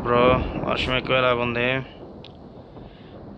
Bro, వర్షం ఎక్కువలాగుంది.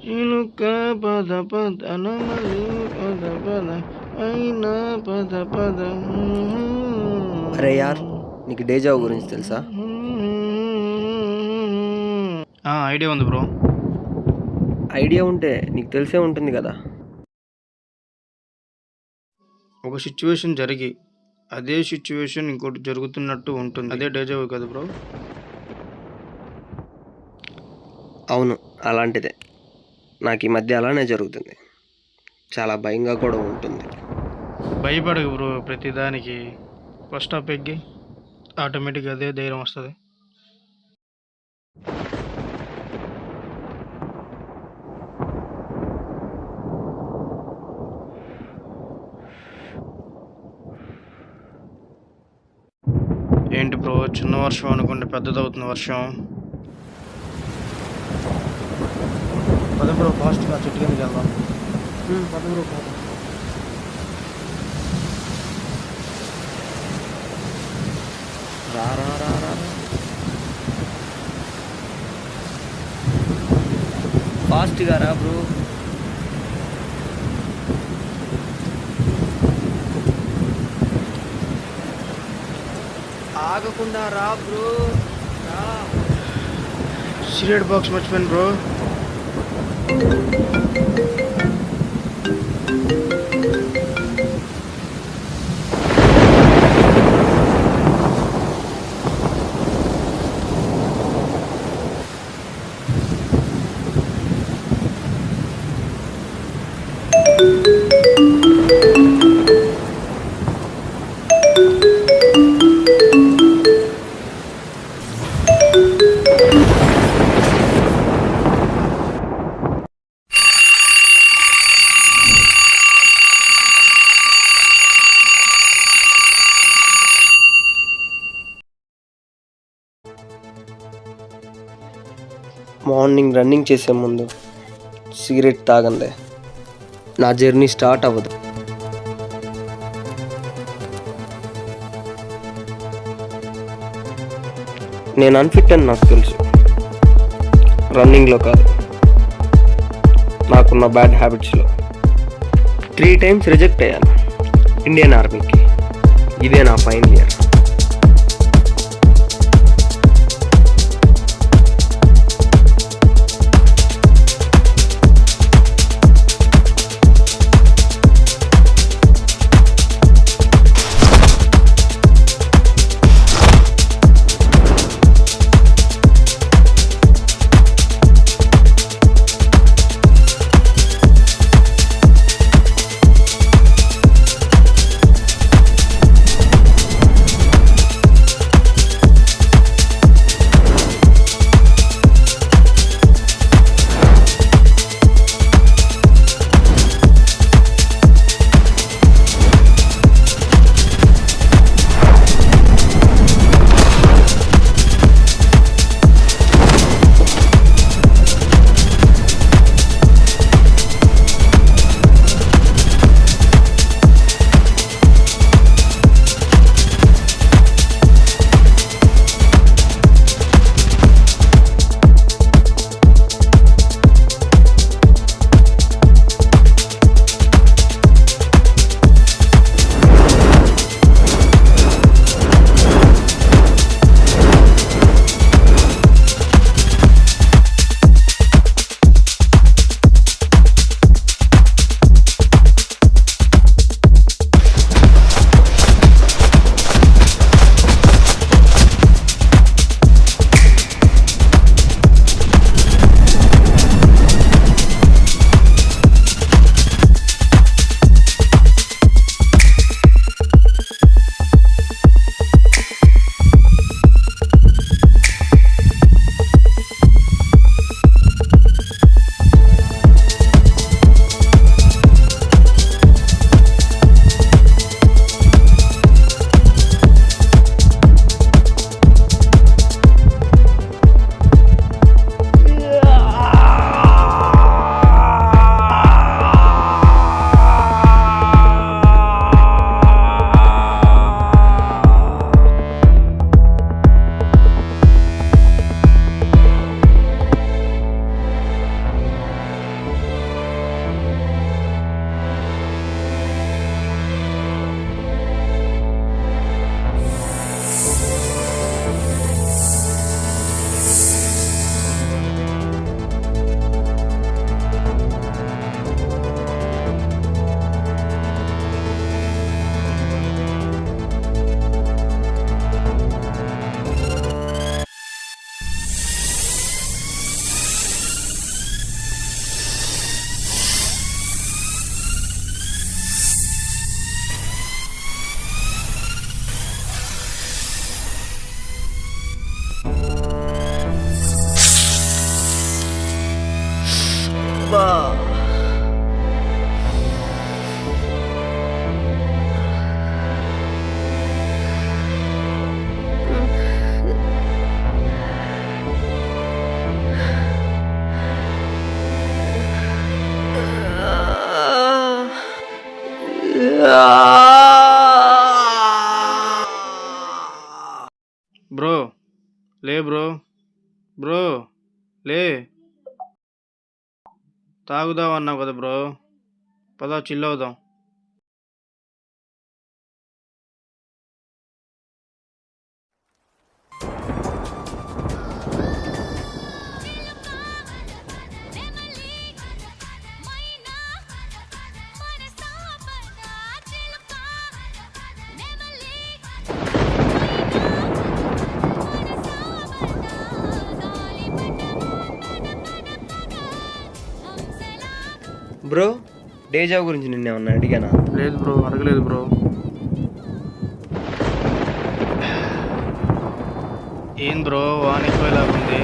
చిలుక పద పద నమలి పద పద అయినా పద పద. అరే యార్, నీకు డేజావు గురించి తెలుసా? ఐడియా ఉంది బ్రో. ఐడియా ఉంటే నీకు తెలిసే ఉంటుంది కదా. ఒక సిచ్యువేషన్ జరిగి అదే సిచ్యువేషన్ ఇంకోటి జరుగుతున్నట్టు ఉంటుంది, అదే డేజావు కదా బ్రో? అవును, అలాంటిదే. నాకు ఈ మధ్య అలానే జరుగుతుంది. చాలా భయంగా కూడా ఉంటుంది. భయపడకు బ్రో, ప్రతిదానికి ఫస్ట్ స్టాప్ ఎగ్గి ఆటోమేటిక్గా అదే ధైర్యం వస్తుంది. ఏంటి బ్రో, చిన్న వర్షం అనుకుంటే పెద్దదవుతుంది వర్షం. పద బ్రో, ఫాస్ట్గా చెట్టు కిందకి వెళ్దాం. పద బ్రో, రా రా రా రా ఫాస్ట్గా రా బ్రో. ఆగకుండా రా బ్రో. సిగరెట్ బాక్స్ మర్చిపోయాను బ్రో. మార్నింగ్ రన్నింగ్ చేసే ముందు సిగరెట్ తాగందే నా జర్నీ స్టార్ట్ అవ్వదు. నేను అన్ఫిట్ అని నాకు తెలుసు. రన్నింగ్లో కాదు, నాకున్న బ్యాడ్ హ్యాబిట్స్లో. 3 times రిజెక్ట్ అయ్యాను ఇండియన్ ఆర్మీకి. ఇదే నా ఫైనల్ ఇయర్. అబ్బా. బ్రో లే బ్రో, బ్రో లే. తాగుదాం అన్నావు కదా బ్రో, పద చిల్ అవుదాం. బ్రో, డేజా గురించి నిన్నేమన్నా అడిగానా? లేదు బ్రో, అడగలేదు బ్రో. ఏం బ్రో వాన ఎక్కువలాగా ఉంది?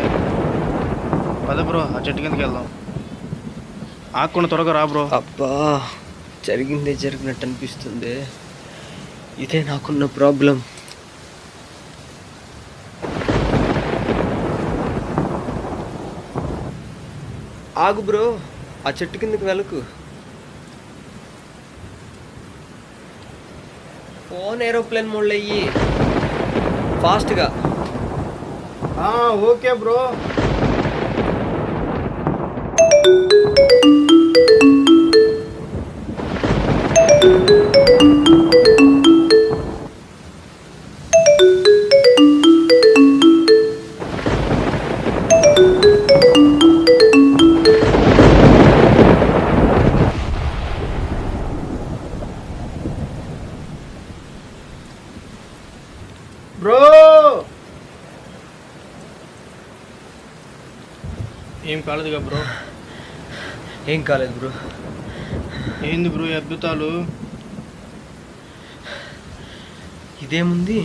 పద బ్రో ఆ చెట్టు కిందకి వెళ్దాం. ఆకుండా త్వరగా రా బ్రో. అబ్బా, జరిగిందే జరిగినట్టు అనిపిస్తుంది. ఇదే నాకున్న ప్రాబ్లం. ఆగు బ్రో, ఆ చెట్టు కిందకి వెళ్ళకు. ఫోన్ ఏరోప్లేన్ మోడ్లో అయ్యి ఫాస్ట్గా. Okay bro. బ్రో ఏం కాలేదుగా బ్రో? ఏం కాలేదు బ్రో. ఏంది బ్రో ఈ అద్భుతాలు? ఇదేముంది,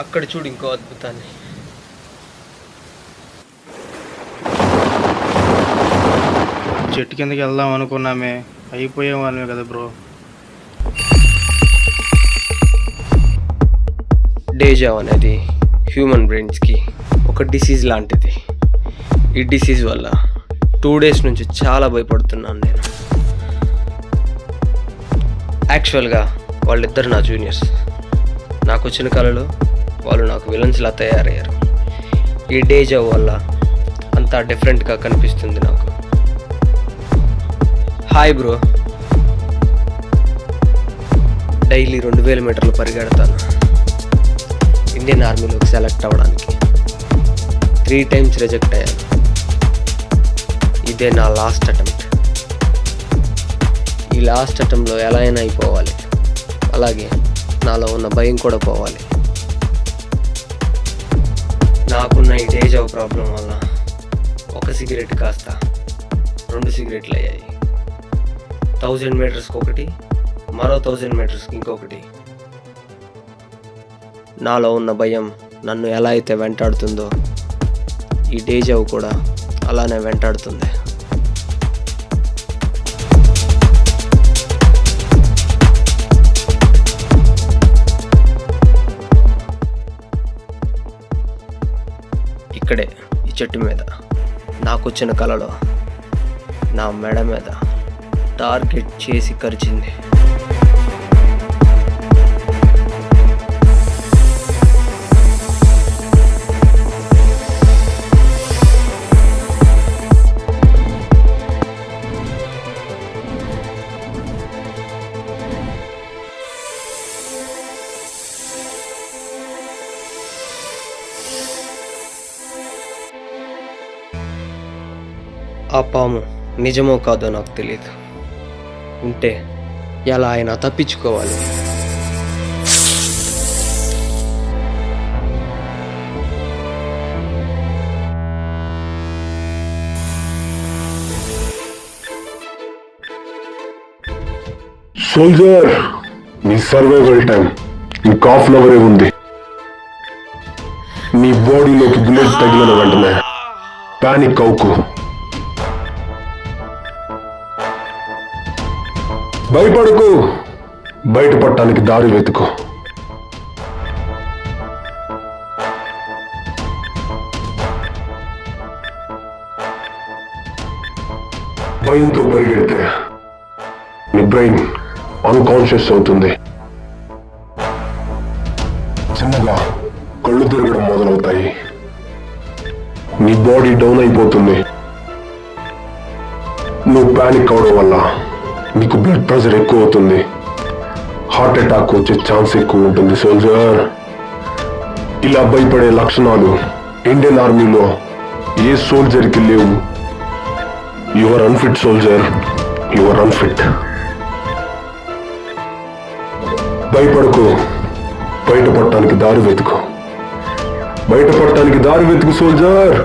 అక్కడ చూడు ఇంకో అద్భుతాన్ని. చెట్టు కిందకి వెళ్దాం అనుకున్నామే, అయిపోయేవాళ్ళమే కదా బ్రో. డేజా అనేది హ్యూమన్ బ్రెయిన్స్కి ఒక డిసీజ్ లాంటిది. ఈ డిసీజ్ వల్ల 2 days నుంచి చాలా భయపడుతున్నాను నేను. యాక్చువల్గా వాళ్ళిద్దరు నా జూనియర్స్. నాకు వచ్చిన కళలో వాళ్ళు నాకు విలన్స్లా తయారయ్యారు. ఈ డేజా వల్ల అంతా డిఫరెంట్గా కనిపిస్తుంది నాకు. హాయ్ బ్రో, డైలీ 2000 మీటర్లు పరిగెడతాను ఇండియన్ ఆర్మీలోకి సెలెక్ట్ అవ్వడానికి. 3 times రిజెక్ట్ అయ్యాను. ఇదే నా లాస్ట్ అటెంప్ట్. ఈ లాస్ట్ అటెంప్ట్లో ఎలా అయినా అయిపోవాలి, అలాగే నాలో ఉన్న భయం కూడా పోవాలి. నాకున్న ఈ డేజా ప్రాబ్లం వల్ల ఒక సిగరెట్ కాస్త 2 సిగరెట్లు అయ్యాయి. 1000 మీటర్స్కి ఒకటి, మరో 1000 మీటర్స్కి ఇంకొకటి. నాలో ఉన్న భయం నన్ను ఎలా అయితే వెంటాడుతుందో ఈ డేజావు కూడా అలానే వెంటాడుతుంది. ఇక్కడే ఈ చెట్టు మీద నాకు వచ్చిన కలలో నా మెడ మీద టార్గెట్ చేసి కరిచింది. ఆ పాము నిజమో కాదో నాకు తెలియదు. ఉంటే ఎలా అయినా తప్పించుకోవాలి. సోల్జర్, నీ సర్వైవల్ టైం ఇంకా హాఫ్ అవరే ఉంది. నీ బాడీలోకి బుల్లెట్ తగిలిన వెంటనే పానిక్ అవుకు. భయపడకు, బయటపడటానికి దారి వెతుకు. భయంతో పరిగెడితే నీ బ్రెయిన్ అన్కాన్షియస్ అవుతుంది. చిన్నగా కళ్ళు తిరగడం మొదలవుతాయి. నీ బాడీ డౌన్ అయిపోతుంది. నువ్వు ప్యానిక్ అవడం వల్ల నీకు బ్లడ్ ప్రెషర్ ఎక్కువ అవుతుంది. హార్ట్ అటాక్ వచ్చే ఛాన్స్ ఎక్కువ ఉంటుంది సోల్జర్. ఇలా భయపడే లక్షణాలు ఇండియన్ ఆర్మీలో ఏ సోల్జర్కి లేవు. You are unfit soldier, you are unfit. భయపడకు, బయటపడటానికి దారి వెతుకు. బయటపడటానికి దారి వెతుకు సోల్జర్.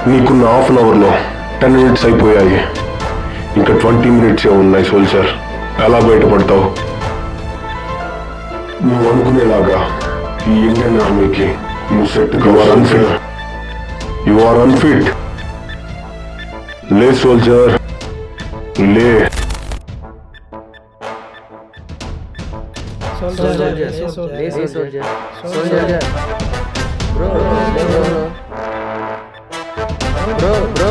నీకున్న హాఫ్ అన్ అవర్లో 10 minutes అయిపోయాయి. ఇంకా 20 minutes ఉన్నాయి సోల్జర్. ఎలా బయటపడతావు? నువ్వు అనుకునేలాగా ఈ ఇండియన్ ఆర్మీకి నువ్వు set. You are unfit, you are unfit. లే సోల్జర్, లే. బ్రో